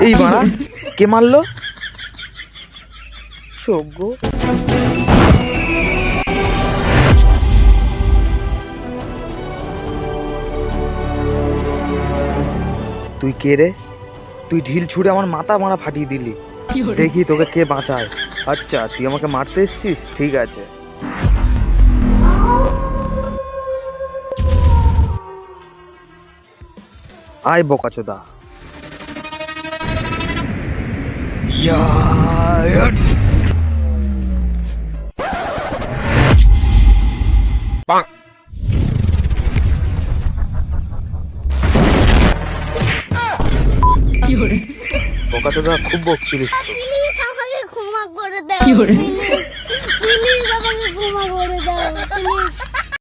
এই বাড়া, কে মারলো? সৌগ্য। তুই কে রে? তুই ঢিল ছুঁড়ে আমার মাথা মারা ফাটিয়ে দিলি। দেখি তোকে কে বাঁচায়। আচ্ছা, তুই আমাকে মারতে এসছিস, ঠিক আছে। আয় বোকাচোদা। বোকাচোদা, খুব বকছিলিস তো। প্লিজ আমাকে ক্ষমা করে দাও, প্লিজ আমাকে ক্ষমা করে দাও, প্লিজ।